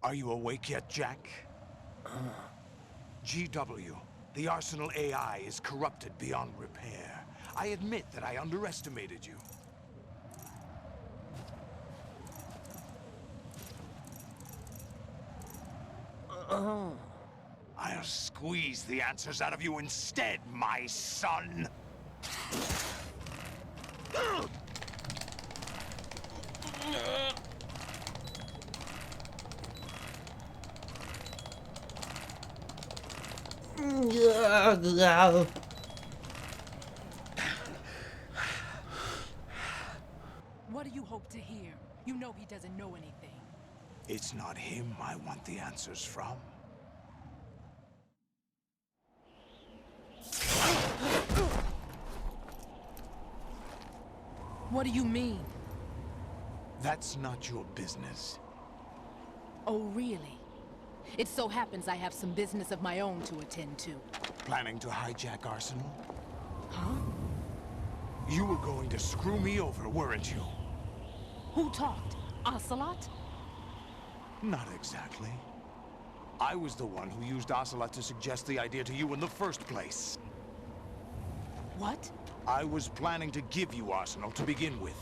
Are you awake yet, Jack? GW, the Arsenal AI is corrupted beyond repair. I admit that I underestimated you. I'll squeeze the answers out of you instead, my son! What do you hope to hear? You know he doesn't know anything. It's not him I want the answers from. What do you mean? That's not your business. Oh, really? It so happens I have some business of my own to attend to. Planning to hijack Arsenal? Huh? You were going to screw me over, weren't you? Who talked? Ocelot? Not exactly. I was the one who used Ocelot to suggest the idea to you in the first place. What? I was planning to give you Arsenal to begin with.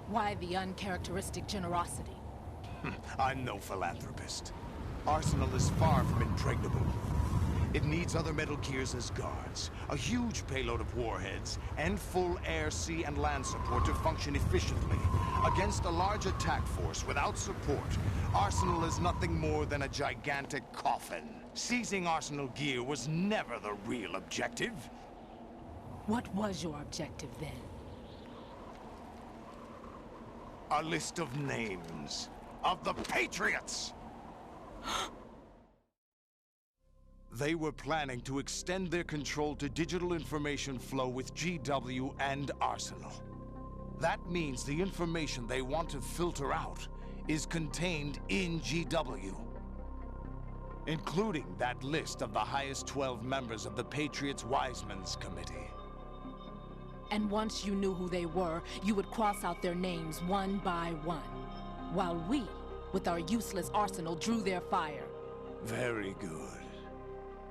Why the uncharacteristic generosity? I'm no philanthropist. Arsenal is far from impregnable. It needs other Metal Gears as guards, a huge payload of warheads, and full air, sea, and land support to function efficiently. Against a large attack force without support, Arsenal is nothing more than a gigantic coffin. Seizing Arsenal gear was never the real objective. What was your objective then? A list of names of the Patriots! They were planning to extend their control to digital information flow with GW and Arsenal. That means the information they want to filter out is contained in GW, including that list of the highest 12 members of the Patriots Wiseman's Committee. And once you knew who they were, you would cross out their names one by one, while we, with our useless arsenal, drew their fire. Very good.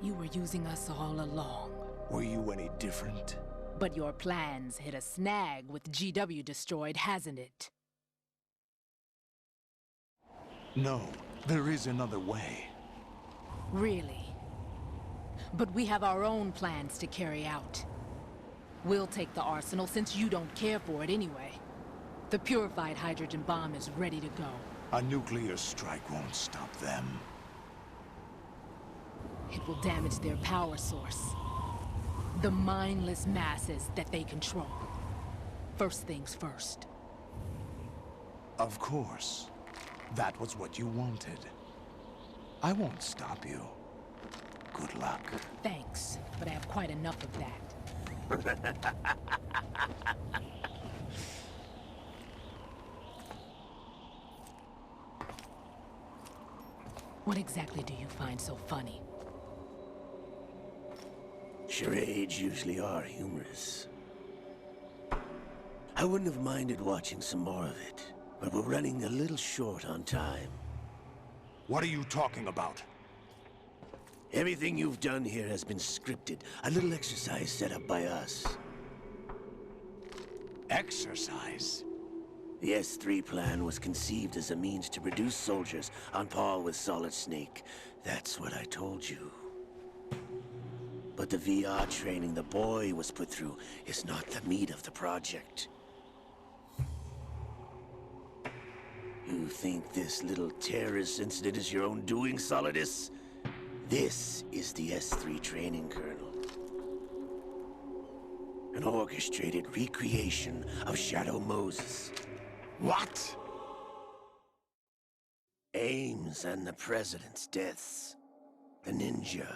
You were using us all along. Were you any different? But your plans hit a snag with GW destroyed, hasn't it? No, there is another way. Really? But we have our own plans to carry out. We'll take the arsenal since you don't care for it anyway. The purified hydrogen bomb is ready to go. A nuclear strike won't stop them. It will damage their power source. The mindless masses that they control. First things first. Of course. That was what you wanted. I won't stop you. Good luck. Thanks, but I have quite enough of that. What exactly do you find so funny? Charades usually are humorous. I wouldn't have minded watching some more of it, but we're running a little short on time. What are you talking about? Everything you've done here has been scripted. A little exercise set up by us. Exercise? The S3 plan was conceived as a means to reduce soldiers on par with Solid Snake. That's what I told you. But the VR training the boy was put through is not the meat of the project. You think this little terrorist incident is your own doing, Solidus? This is the S3 training kernel. An orchestrated recreation of Shadow Moses. What? Ames and the President's deaths. The ninja.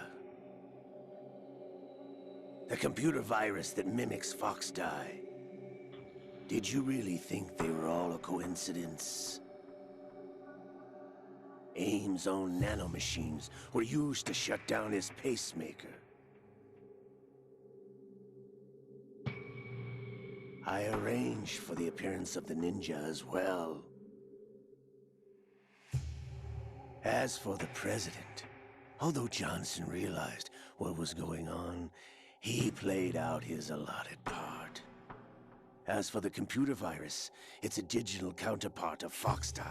The computer virus that mimics Fox Die. Did you really think they were all a coincidence? Ames' own nanomachines were used to shut down his pacemaker. I arranged for the appearance of the ninja as well. As for the president, although Johnson realized what was going on, he played out his allotted part. As for the computer virus, it's a digital counterpart of Foxtie.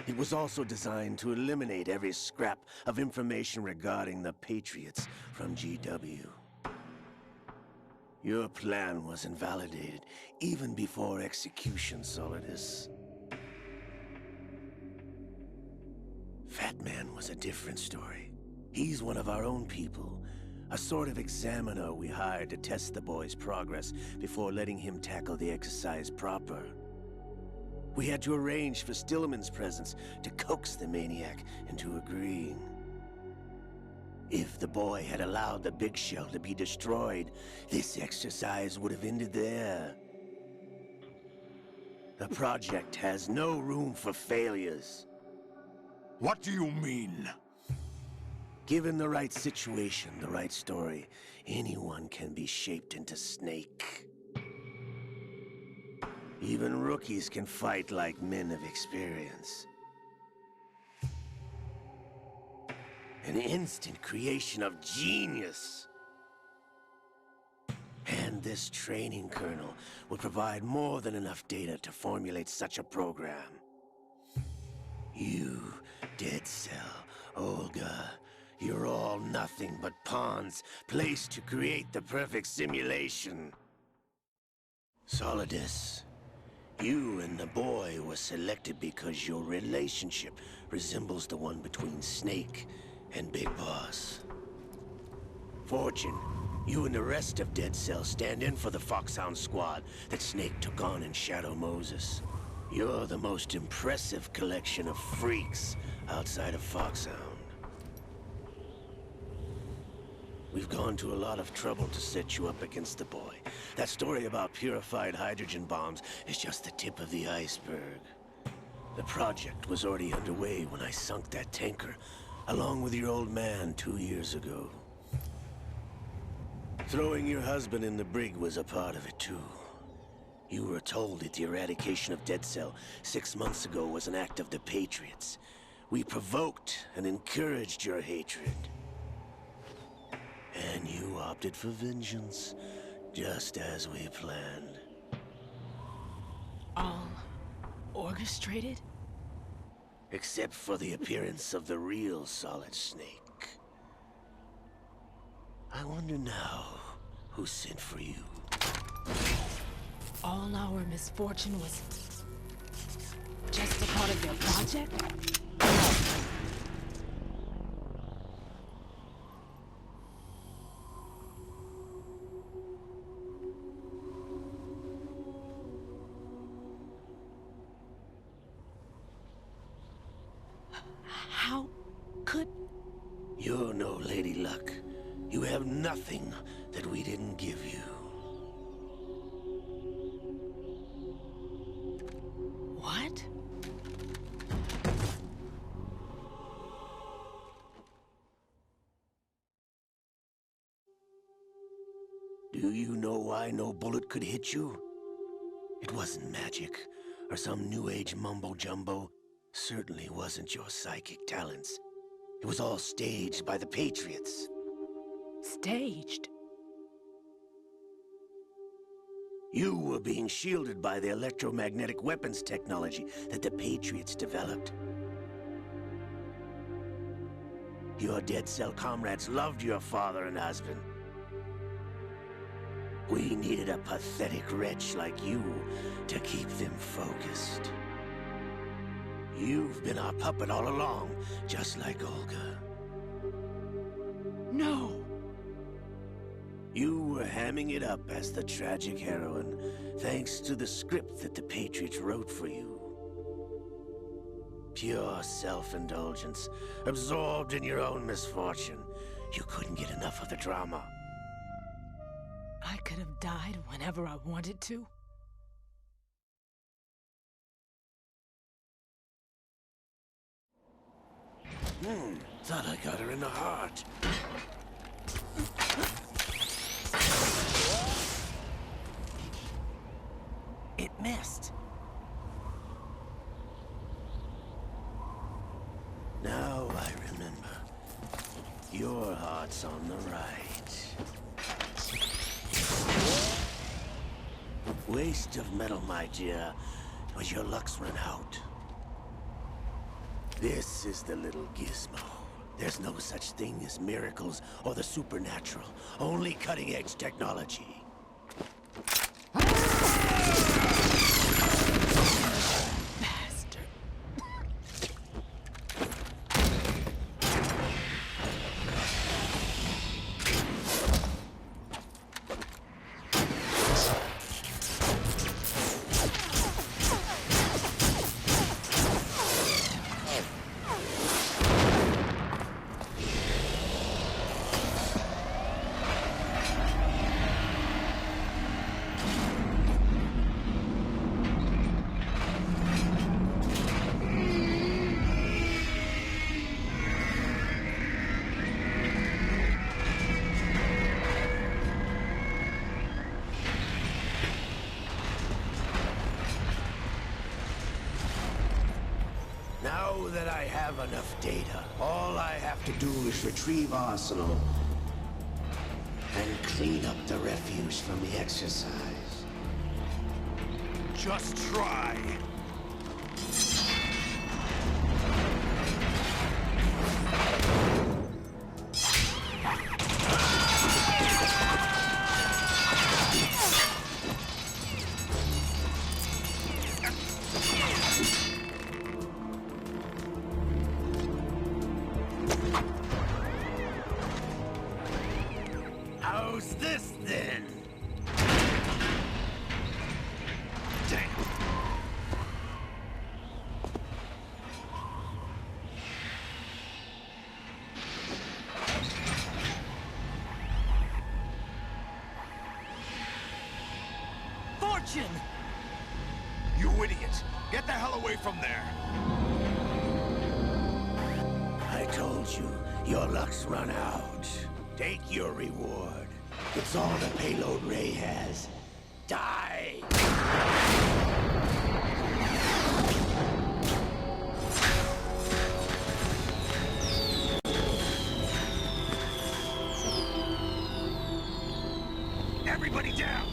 It was also designed to eliminate every scrap of information regarding the Patriots from GW. Your plan was invalidated even before execution, Solidus. Fat Man was a different story. He's one of our own people, a sort of examiner we hired to test the boy's progress before letting him tackle the exercise proper. We had to arrange for Stillman's presence to coax the maniac into agreeing. If the boy had allowed the big shell to be destroyed, this exercise would have ended there. The project has no room for failures. What do you mean? Given the right situation, the right story, anyone can be shaped into Snake. Even rookies can fight like men of experience. An instant creation of genius. And this training kernel will provide more than enough data to formulate such a program. You, Dead Cell, Olga, you're all nothing but pawns placed to create the perfect simulation. Solidus, you and the boy were selected because your relationship resembles the one between Snake and Big Boss. Fortune, you and the rest of Dead Cell stand in for the Foxhound squad that Snake took on in Shadow Moses. You're the most impressive collection of freaks outside of Foxhound. We've gone to a lot of trouble to set you up against the boy. That story about purified hydrogen bombs is just the tip of the iceberg. The project was already underway when I sunk that tanker, along with your old man 2 years ago. Throwing your husband in the brig was a part of it too. You were told that the eradication of Dead Cell 6 months ago was an act of the Patriots. We provoked and encouraged your hatred. And you opted for vengeance, just as we planned. All orchestrated? Except for the appearance of the real Solid Snake. I wonder now who sent for you. All our misfortune was just a part of their project? How could... You're no Lady Luck. You have nothing that we didn't give you. What? Do you know why no bullet could hit you? It wasn't magic, or some new age mumbo-jumbo. Certainly wasn't your psychic talents. It was all staged by the Patriots. Staged? You were being shielded by the electromagnetic weapons technology that the Patriots developed. Your Dead Cell comrades loved your father and husband. We needed a pathetic wretch like you to keep them focused. You've been our puppet all along, just like Olga. No! You were hamming it up as the tragic heroine, thanks to the script that the Patriots wrote for you. Pure self-indulgence, absorbed in your own misfortune. You couldn't get enough of the drama. I could have died whenever I wanted to. Thought I got her in the heart. It missed. I remember. Your heart's on the right. Waste of metal, my dear, but your luck's run out. This is the little gizmo. There's no such thing as miracles or the supernatural. Only cutting-edge technology. Now that I have enough data, all I have to do is retrieve Arsenal and clean up the refuse from the exercise. Just try. How's this, then? Damn. Fortune! You idiot! Get the hell away from there! I told you, your luck's run out. Take your reward. It's all the payload Ray has. Die! Everybody down!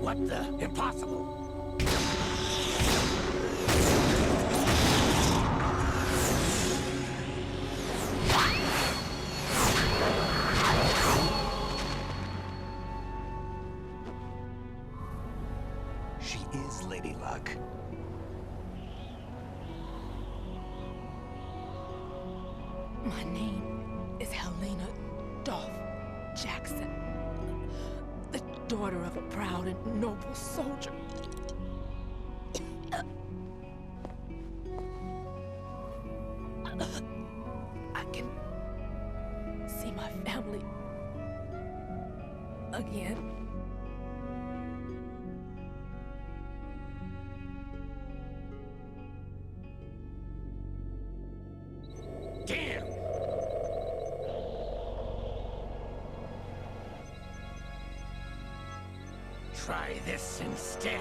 What the? Impossible! She is Lady Luck. My name is Helena Dolph Jackson, the daughter of a proud and noble soldier. I can see my family again. Damn! Try this instead.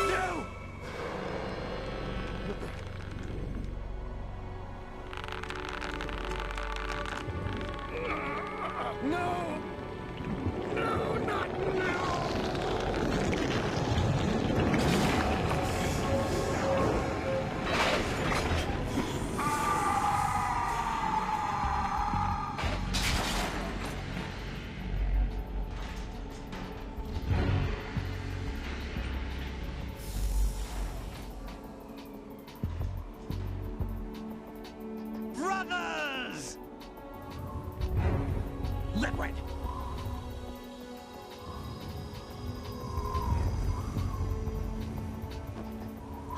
No! No! No, not now! Brothers! Liquid!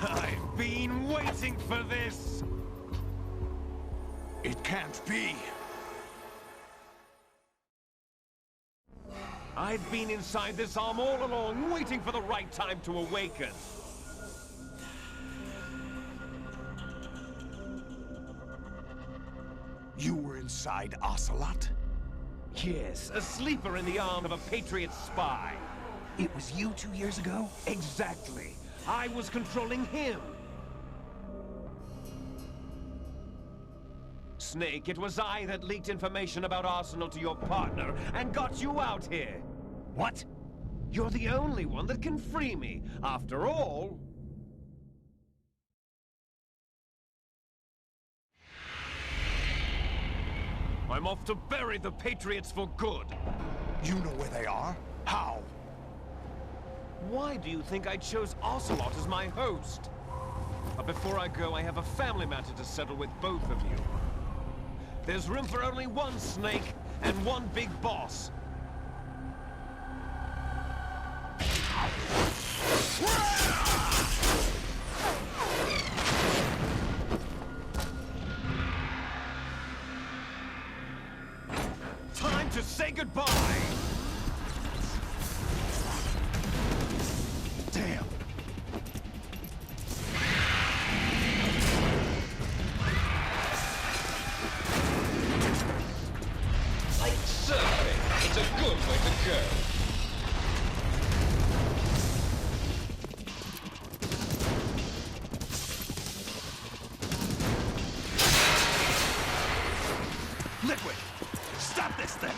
I've been waiting for this! It can't be! I've been inside this arm all along, waiting for the right time to awaken. You were inside Ocelot? Yes, a sleeper in the arm of a Patriot spy. It was you 2 years ago? Exactly. I was controlling him. Snake, it was I that leaked information about Arsenal to your partner and got you out here. What? You're the only one that can free me. After all... I'm off to bury the Patriots for good. You know where they are? How? Why do you think I chose Ocelot as my host? But before I go, I have a family matter to settle with both of you. There's room for only one Snake and one big boss. Time to say goodbye! Damn! Like surfing, it's a good way to go. Liquid! Stop this thing!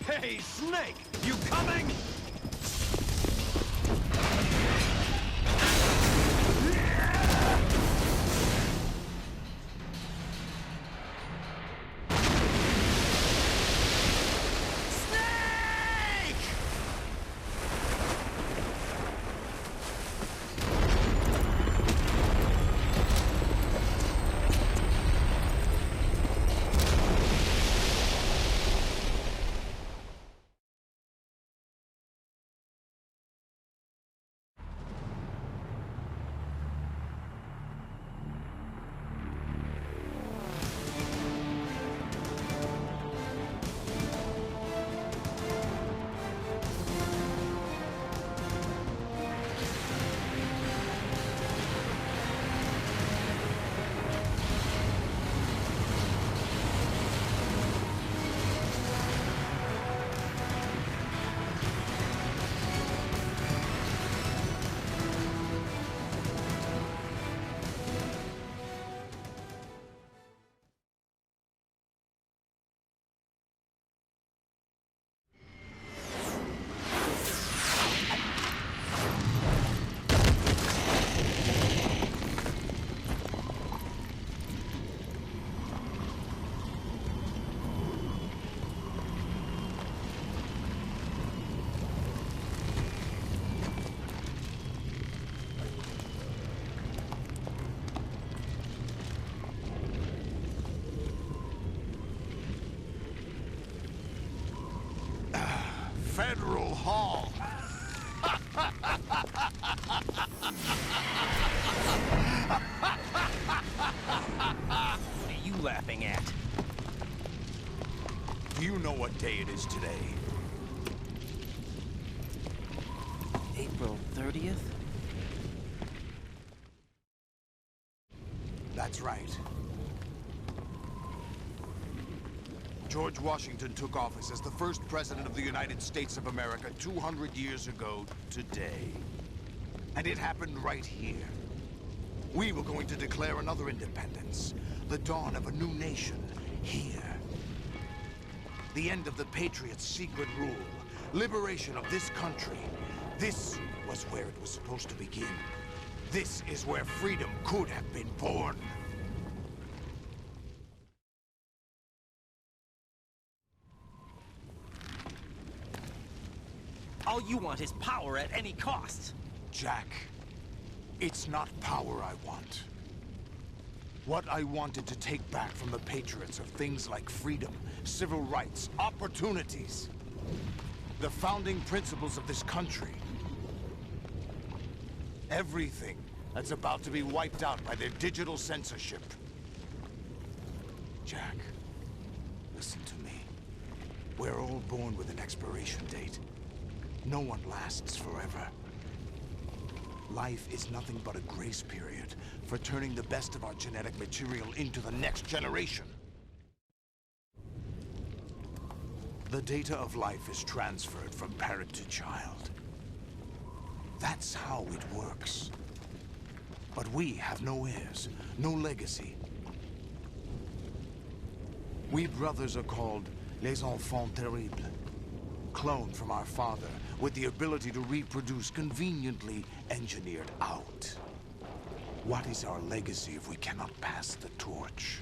Hey, Snake! You coming? Federal Hall. What are you laughing at? Do you know what day it is today? April 30th? That's right. George Washington took office as the first president of the United States of America 200 years ago today. And it happened right here. We were going to declare another independence, the dawn of a new nation, here. The end of the Patriots' secret rule, liberation of this country. This was where it was supposed to begin. This is where freedom could have been born. All you want is power at any cost. Jack, it's not power I want. What I wanted to take back from the Patriots are things like freedom, civil rights, opportunities. The founding principles of this country. Everything that's about to be wiped out by their digital censorship. Jack, listen to me. We're all born with an expiration date. No one lasts forever. Life is nothing but a grace period for turning the best of our genetic material into the next generation. The data of life is transferred from parent to child. That's how it works. But we have no heirs, no legacy. We brothers are called les enfants terribles. Cloned from our father, with the ability to reproduce conveniently engineered out. What is our legacy if we cannot pass the torch?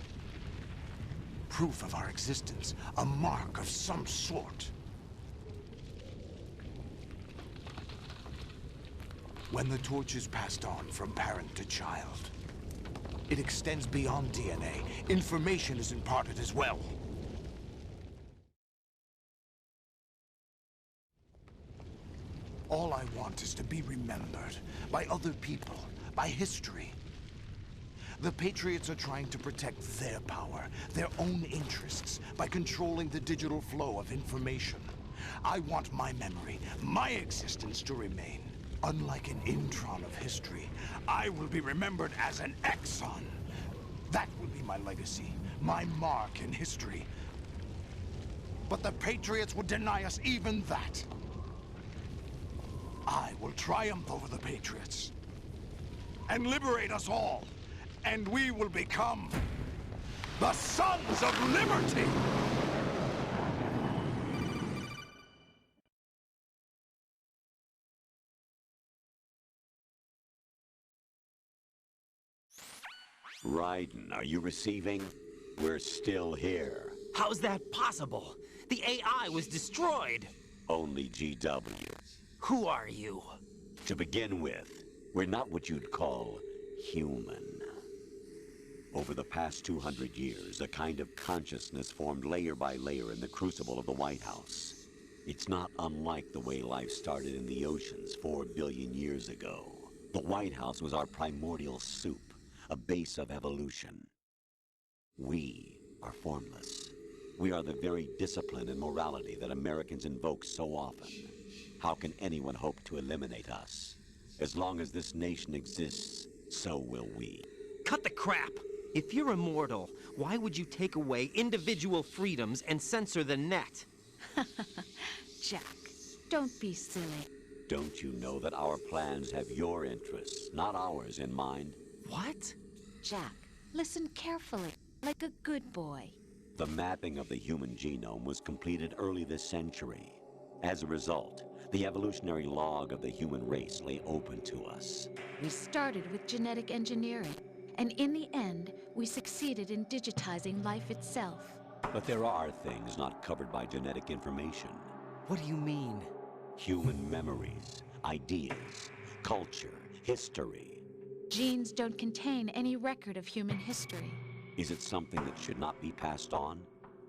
Proof of our existence, a mark of some sort. When the torch is passed on from parent to child, it extends beyond DNA. Information is imparted as well. All I want is to be remembered by other people, by history. The Patriots are trying to protect their power, their own interests, by controlling the digital flow of information. I want my memory, my existence to remain. Unlike an intron of history, I will be remembered as an exon. That will be my legacy, my mark in history. But the Patriots would deny us even that. I will triumph over the Patriots and liberate us all, and we will become the Sons of Liberty! Raiden, are you receiving? We're still here. How's that possible? The AI was destroyed. Only GW. Who are you? To begin with, we're not what you'd call human. Over the past 200 years, a kind of consciousness formed layer by layer in the crucible of the White House. It's not unlike the way life started in the oceans 4 billion years ago. The White House was our primordial soup, a base of evolution. We are formless. We are the very discipline and morality that Americans invoke so often. How can anyone hope to eliminate us? As long as this nation exists, so will we. Cut the crap! If you're immortal, why would you take away individual freedoms and censor the net? Jack, don't be silly. Don't you know that our plans have your interests, not ours, in mind? What? Jack, listen carefully, like a good boy. The mapping of the human genome was completed early this century. As a result, the evolutionary log of the human race lay open to us. We started with genetic engineering, and in the end, we succeeded in digitizing life itself. But there are things not covered by genetic information. What do you mean? Human memories, ideas, culture, history. Genes don't contain any record of human history. Is it something that should not be passed on?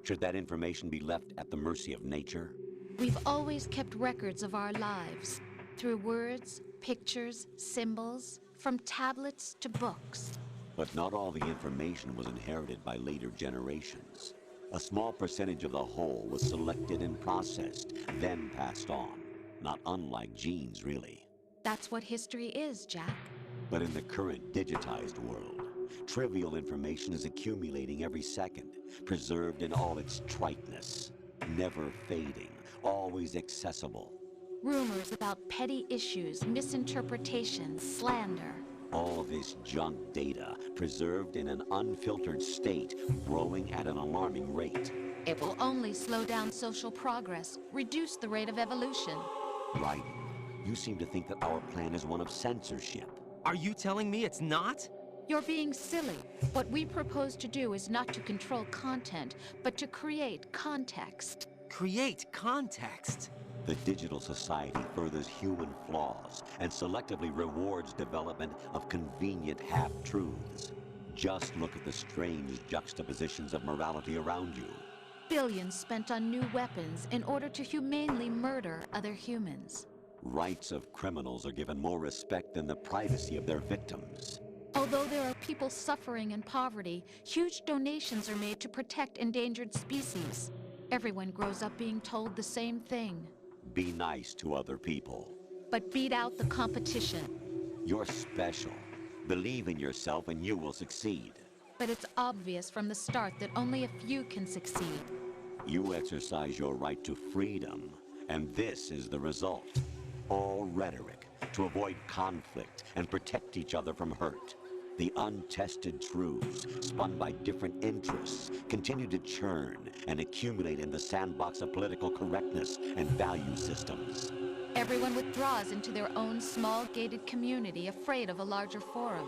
Should that information be left at the mercy of nature? We've always kept records of our lives, through words, pictures, symbols, from tablets to books. But not all the information was inherited by later generations. A small percentage of the whole was selected and processed, then passed on. Not unlike genes, really. That's what history is, Jack. But in the current digitized world, trivial information is accumulating every second, preserved in all its triteness, never fading, always accessible. Rumors about petty issues, misinterpretations, slander. All this junk data, preserved in an unfiltered state, growing at an alarming rate. It will only slow down social progress, reduce the rate of evolution. Right. You seem to think that our plan is one of censorship. Are you telling me it's not? You're being silly. What we propose to do is not to control content, but to create context. Create context? The digital society furthers human flaws and selectively rewards development of convenient half-truths. Just look at the strange juxtapositions of morality around you. Billions spent on new weapons in order to humanely murder other humans. Rights of criminals are given more respect than the privacy of their victims. Although there are people suffering in poverty, huge donations are made to protect endangered species. Everyone grows up being told the same thing. Be nice to other people. But beat out the competition. You're special. Believe in yourself and you will succeed. But it's obvious from the start that only a few can succeed. You exercise your right to freedom, and this is the result. All rhetoric to avoid conflict and protect each other from hurt. The untested truths, spun by different interests, continue to churn and accumulate in the sandbox of political correctness and value systems. Everyone withdraws into their own small gated community, afraid of a larger forum.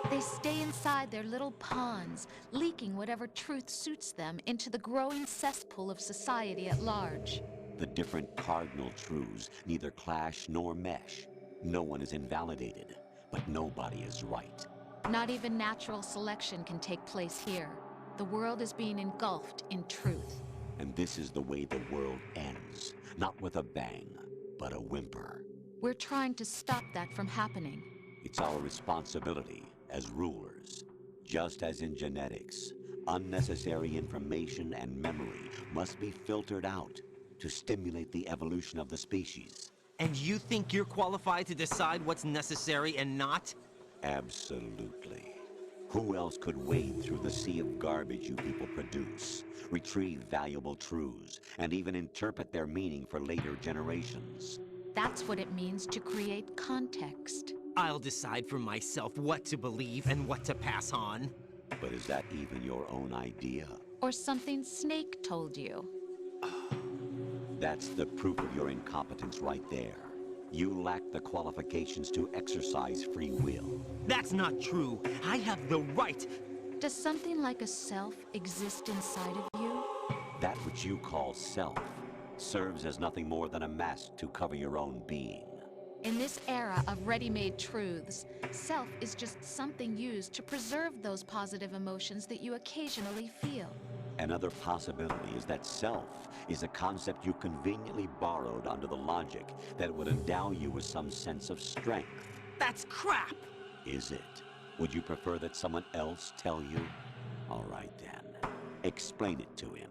They stay inside their little ponds, leaking whatever truth suits them into the growing cesspool of society at large. The different cardinal truths neither clash nor mesh. No one is invalidated, but nobody is right. Not even natural selection can take place here. The world is being engulfed in truth. And this is the way the world ends. Not with a bang, but a whimper. We're trying to stop that from happening. It's our responsibility as rulers. Just as in genetics, unnecessary information and memory must be filtered out to stimulate the evolution of the species. And you think you're qualified to decide what's necessary and not? Absolutely. Who else could wade through the sea of garbage you people produce, retrieve valuable truths, and even interpret their meaning for later generations? That's what it means to create context. I'll decide for myself what to believe and what to pass on. But is that even your own idea? Or something Snake told you. That's the proof of your incompetence right there. You lack the qualifications to exercise free will. That's not true. I have the right. Does something like a self exist inside of you? That which you call self serves as nothing more than a mask to cover your own being. In this era of ready-made truths, self is just something used to preserve those positive emotions that you occasionally feel. Another possibility is that self is a concept you conveniently borrowed under the logic that it would endow you with some sense of strength. That's crap! Is it? Would you prefer that someone else tell you? All right then. Explain it to him.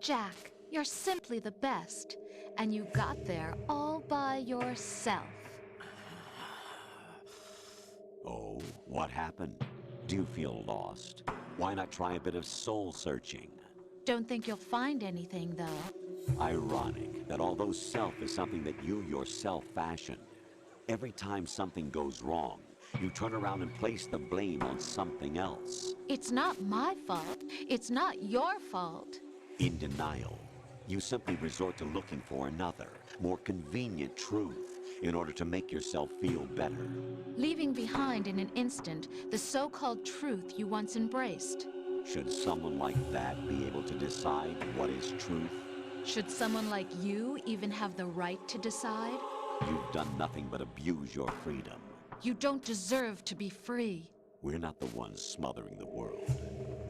Jack, you're simply the best, and you got there all by yourself. Oh, what happened? Do you feel lost? Why not try a bit of soul searching? Don't think you'll find anything, though. Ironic that although self is something that you yourself fashioned, every time something goes wrong, you turn around and place the blame on something else. It's not my fault. It's not your fault. In denial, you simply resort to looking for another, more convenient truth in order to make yourself feel better. Leaving behind in an instant the so-called truth you once embraced. Should someone like that be able to decide what is truth? Should someone like you even have the right to decide? You've done nothing but abuse your freedom. You don't deserve to be free. We're not the ones smothering the world.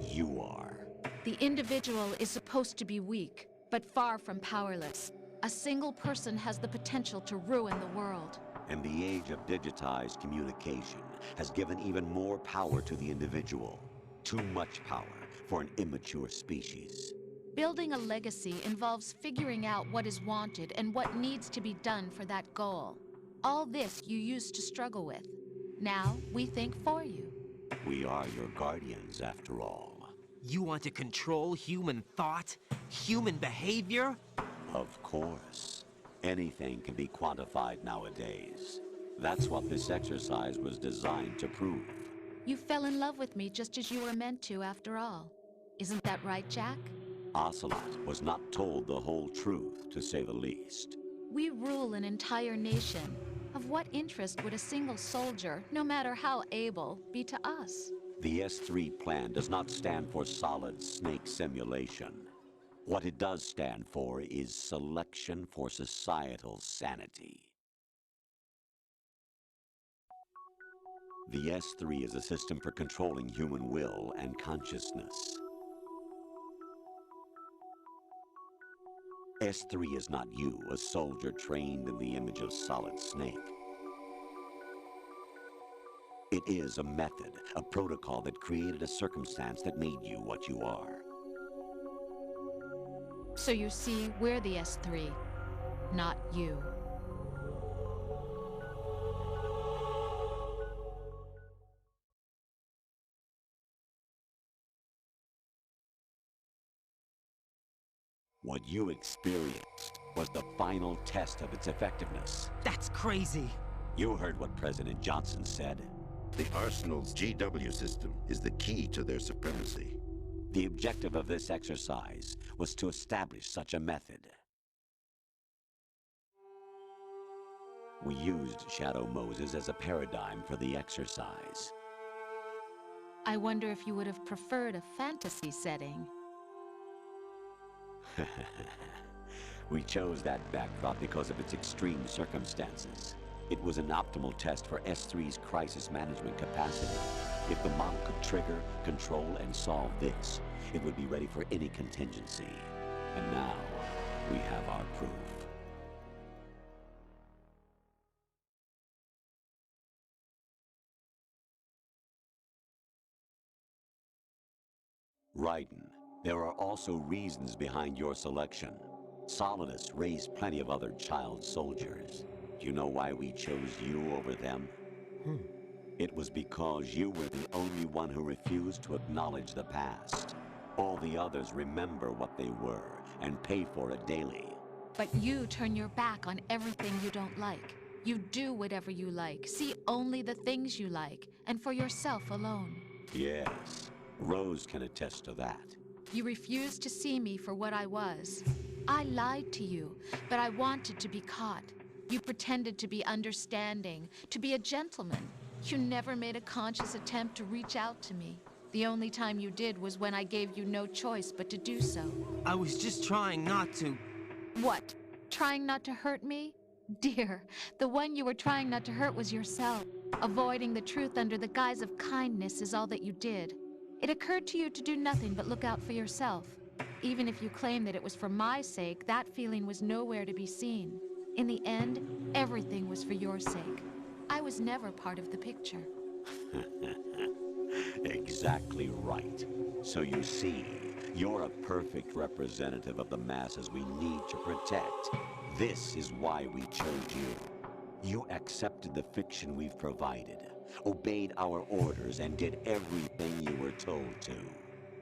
You are. The individual is supposed to be weak, but far from powerless. A single person has the potential to ruin the world. And the age of digitized communication has given even more power to the individual. Too much power for an immature species. Building a legacy involves figuring out what is wanted and what needs to be done for that goal. All this you used to struggle with. Now, we think for you. We are your guardians, after all. You want to control human thought? Human behavior? Of course. Anything can be quantified nowadays. That's what this exercise was designed to prove. You fell in love with me just as you were meant to, after all. Isn't that right, Jack? Ocelot was not told the whole truth, to say the least. We rule an entire nation. Of what interest would a single soldier, no matter how able, be to us? The S3 plan does not stand for solid snake simulation. What it does stand for is selection for societal sanity. The S3 is a system for controlling human will and consciousness. S3 is not you, a soldier trained in the image of Solid Snake. It is a method, a protocol that created a circumstance that made you what you are. So you see, we're the S3, not you. What you experienced was the final test of its effectiveness. That's crazy. You heard what President Johnson said. The Arsenal's GW system is the key to their supremacy. The objective of this exercise was to establish such a method. We used Shadow Moses as a paradigm for the exercise. I wonder if you would have preferred a fantasy setting. We chose that backdrop because of its extreme circumstances. It was an optimal test for S3's crisis management capacity. If the model could trigger, control, and solve this, it would be ready for any contingency. And now, we have our proof. Raiden, there are also reasons behind your selection. Solidus raised plenty of other child soldiers. Do you know why we chose you over them? It was because you were the only one who refused to acknowledge the past. All the others remember what they were and pay for it daily. But you turn your back on everything you don't like. You do whatever you like, see only the things you like, and for yourself alone. Yes, Rose can attest to that. You refused to see me for what I was. I lied to you, but I wanted to be caught. You pretended to be understanding, to be a gentleman. You never made a conscious attempt to reach out to me. The only time you did was when I gave you no choice but to do so. I was just trying not to. What? Trying not to hurt me? Dear, the one you were trying not to hurt was yourself. Avoiding the truth under the guise of kindness is all that you did. It occurred to you to do nothing but look out for yourself. Even if you claim that it was for my sake, that feeling was nowhere to be seen. In the end, everything was for your sake. I was never part of the picture. Exactly right. So you see, you're a perfect representative of the masses we need to protect. This is why we chose you. You accepted the fiction we've provided, obeyed our orders, and did everything you were told to.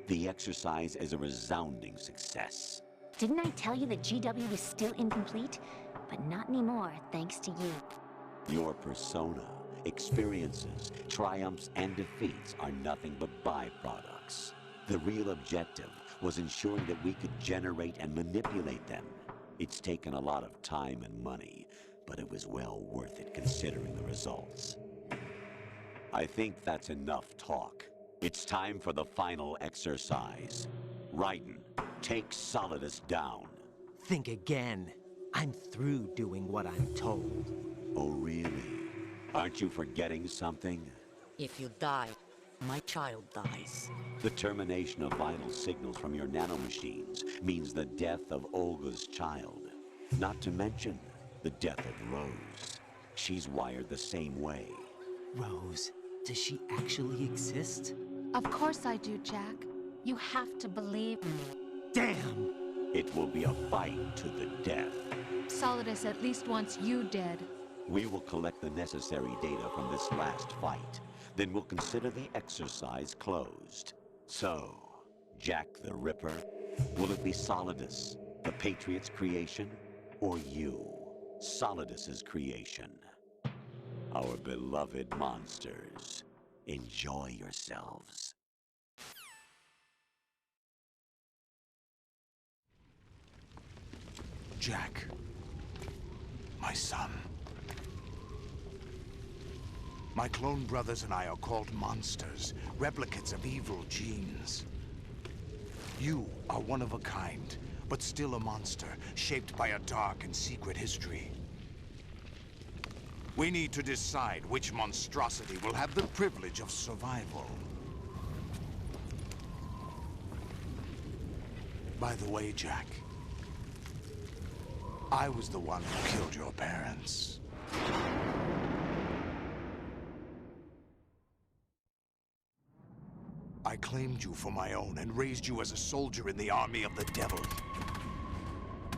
The exercise is a resounding success. Didn't I tell you that GW was still incomplete? But not anymore, thanks to you. Your persona, experiences, triumphs, and defeats are nothing but byproducts. The real objective was ensuring that we could generate and manipulate them. It's taken a lot of time and money, but it was well worth it considering the results. I think that's enough talk. It's time for the final exercise. Raiden, take Solidus down. Think again. I'm through doing what I'm told. Oh, really? Aren't you forgetting something? If you die, my child dies. The termination of vital signals from your nanomachines means the death of Olga's child. Not to mention the death of Rose. She's wired the same way. Rose, does she actually exist? Of course I do, Jack. You have to believe me. Damn! It will be a fight to the death. Solidus at least wants you dead. We will collect the necessary data from this last fight. Then we'll consider the exercise closed. So, Jack the Ripper, will it be Solidus, the Patriot's creation, or you, Solidus's creation? Our beloved monsters, enjoy yourselves. Jack, my son. My clone brothers and I are called monsters, replicates of evil genes. You are one of a kind, but still a monster, shaped by a dark and secret history. We need to decide which monstrosity will have the privilege of survival. By the way, Jack, I was the one who killed your parents. I claimed you for my own and raised you as a soldier in the army of the devil.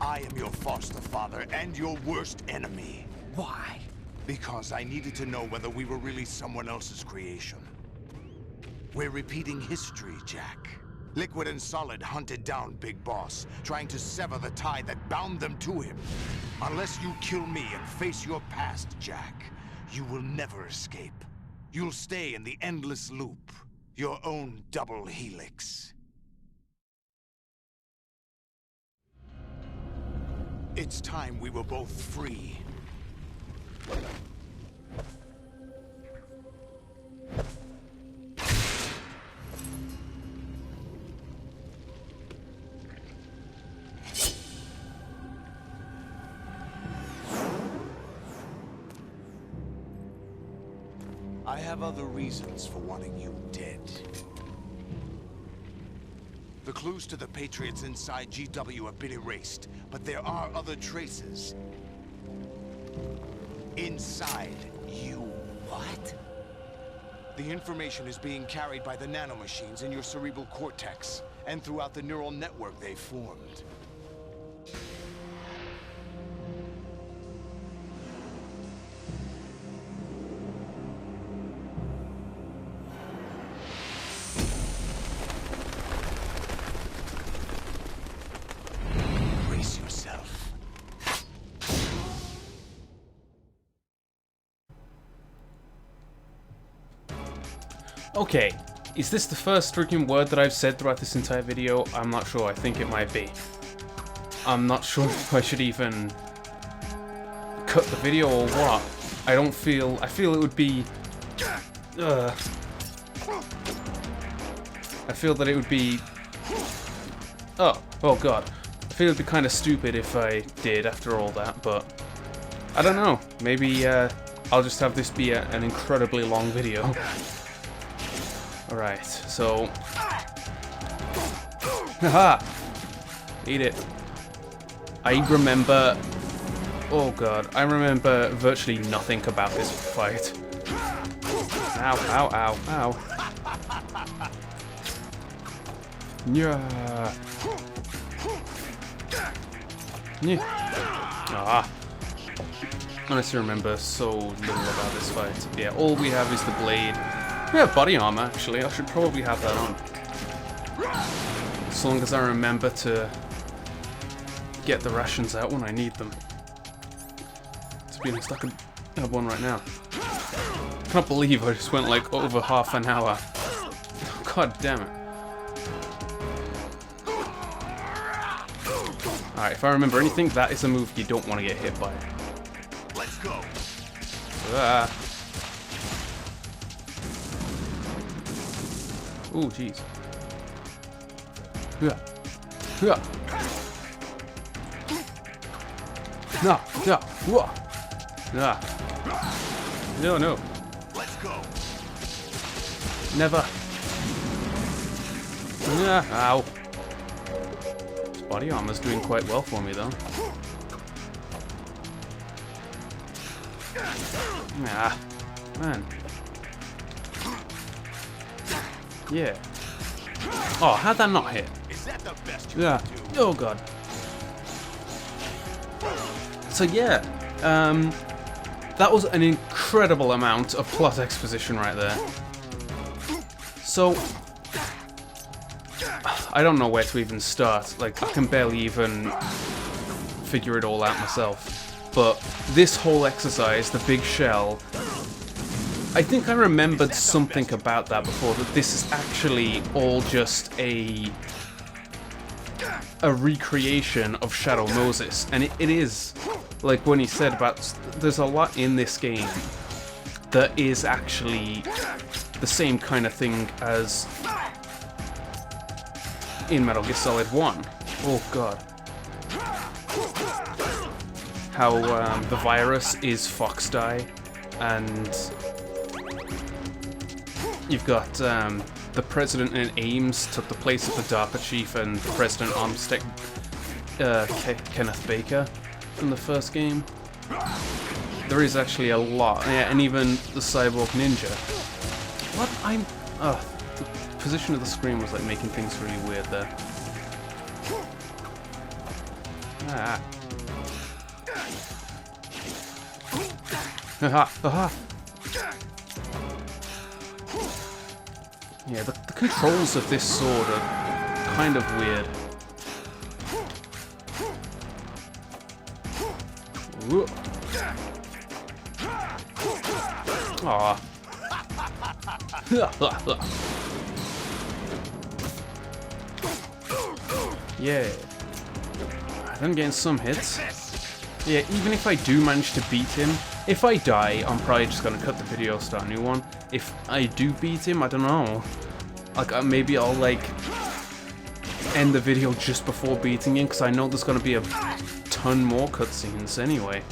I am your foster father and your worst enemy. Why? Because I needed to know whether we were really someone else's creation. We're repeating history, Jack. Liquid and Solid hunted down Big Boss, trying to sever the tie that bound them to him. Unless you kill me and face your past, Jack, you will never escape. You'll stay in the endless loop, your own double helix. It's time we were both free. I have other reasons for wanting you dead. The clues to the Patriots inside GW have been erased, but there are other traces. Inside you. What? The information is being carried by the nanomachines in your cerebral cortex, and throughout the neural network they formed. Brace yourself. Okay, is this the first freaking word that I've said throughout this entire video? I'm not sure, I think it might be. I'm not sure if I should even cut the video or what. I feel it would be... I feel that it would be... Oh god. I feel it'd be kind of stupid if I did after all that, but... I don't know, maybe I'll just have this be an incredibly long video. Alright, so... Haha! Eat it. I remember... Oh god, I remember virtually nothing about this fight. Ow, ow, ow, ow. Yeah. Yeah. Ah. Honestly remember so little about this fight. Yeah, all we have is the blade. We have body armor, actually. I should probably have that on. As long as I remember to get the rations out when I need them. To be honest, I could have one right now. I can't believe I just went like over half an hour. God damn it. Alright, if I remember anything, that is a move you don't want to get hit by. Let's go. Ah. Ooh, jeez. Yeah. Yeah. No. Yeah. Whoa. Yeah. No, no. Let's go. Never. Yeah. Ow. This body armor's doing quite well for me, though. Ah. Man. Yeah. Oh, how'd that not hit? Is that the best you Yeah. can do? Oh god. So yeah, that was an incredible amount of plot exposition right there. So I don't know where to even start. Like, I can barely even figure it all out myself. But this whole exercise, the big shell, I think I remembered something about that before, that this is actually all just a recreation of Shadow Moses. And it is, like when he said about, there's a lot in this game that is actually the same kind of thing as in Metal Gear Solid 1. Oh god. How the virus is Fox Die, and you've got the President in Ames took the place of the DARPA chief and President Armstead, Kenneth Baker from the first game. There is actually a lot, yeah, and even the Cyborg Ninja. What? The position of the screen was like making things really weird there. Ah. Haha, haha. Yeah, the controls of this sword are kind of weird. Aw. Yeah. I'm getting some hits. Yeah, even if I do manage to beat him, if I die, I'm probably just gonna cut the video, start a new one. If I do beat him, I don't know. Like, maybe I'll, like, end the video just before beating him, because I know there's gonna be a ton more cutscenes anyway.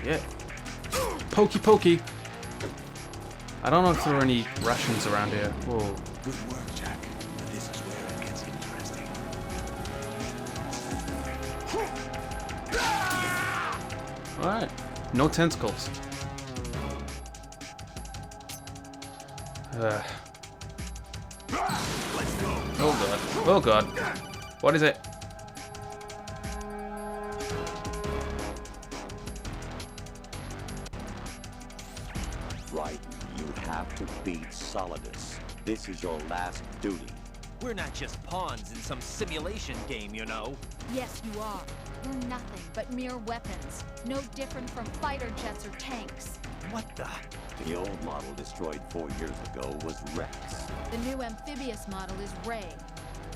Yeah. Pokey pokey. I don't know if there are any rations around here. Whoa. Good work, Jack. This is where it gets interesting. Alright. No tentacles. Let's go. Oh god. Oh god. What is it? Right. You have to beat Solidus. This is your last duty. We're not just pawns in some simulation game, you know. Yes, you are. You're nothing but mere weapons. No different from fighter jets or tanks. What the? The old model destroyed 4 years ago was Rex. The new amphibious model is Ray.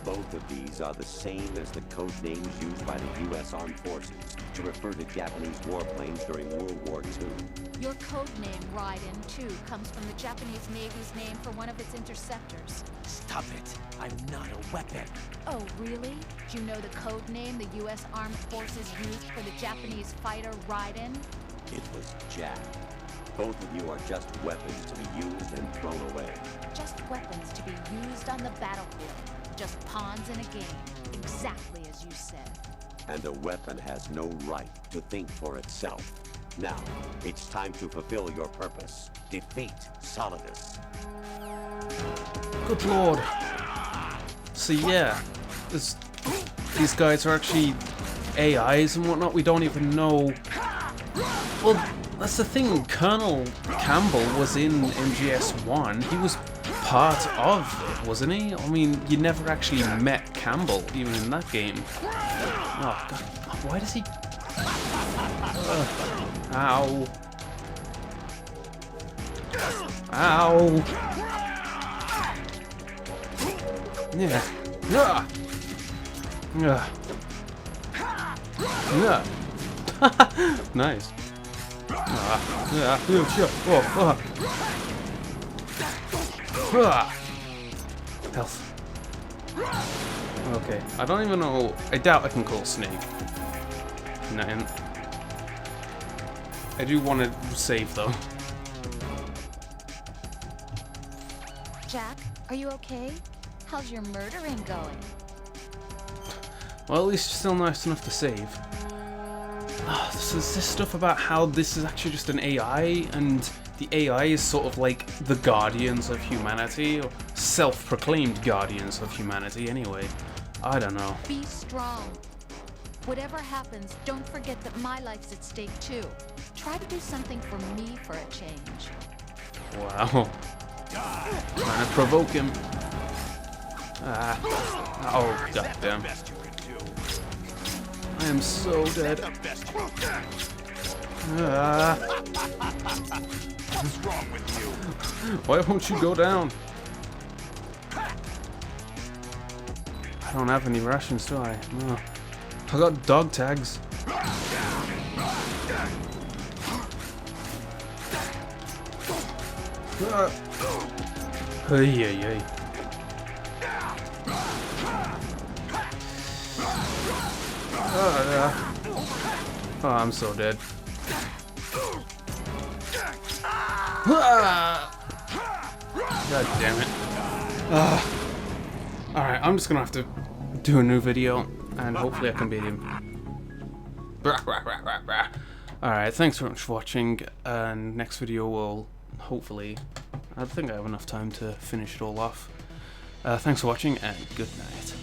Both of these are the same as the code names used by the U.S. Armed Forces to refer to Japanese warplanes during World War II. Your code name, Raiden, too, comes from the Japanese Navy's name for one of its interceptors. Stop it. I'm not a weapon. Oh, really? Do you know the code name the U.S. Armed Forces used for the Japanese fighter Raiden? It was Jack. Both of you are just weapons to be used and thrown away. Just weapons to be used on the battlefield. Just pawns in a game. Exactly as you said. And a weapon has no right to think for itself. Now, it's time to fulfill your purpose. Defeat Solidus. Good lord. So yeah, these guys are actually AIs and whatnot. We don't even know. Well, that's the thing. Colonel Campbell was in MGS1. He was part of it, wasn't he? I mean, you never actually met Campbell, even in that game. Oh, God. Why does he... Ow. Ow. Yeah. Yeah. Yeah. Yeah. Nice. Yeah. Health. Okay. I don't even know. I doubt I can call Snake. No. I do want to save though. Jack, are you okay? How's your murdering going? Well, at least you're still nice enough to save. So there's this stuff about how this is actually just an AI, and the AI is sort of like the guardians of humanity, or self-proclaimed guardians of humanity anyway. I don't know. Be strong. Whatever happens, don't forget that my life's at stake too. Try to do something for me for a change. Wow. Trying to provoke him. Oh, goddamn. I am so dead. What's wrong with you? Why won't you go down? I don't have any rations, do I? No. I got dog tags. Hey, hey, hey. Oh, I'm so dead. God damn it. Alright, I'm just gonna have to do a new video, and hopefully I can beat him. Alright, thanks very much for watching, and next video will hopefully... I think I have enough time to finish it all off. Thanks for watching, and good night.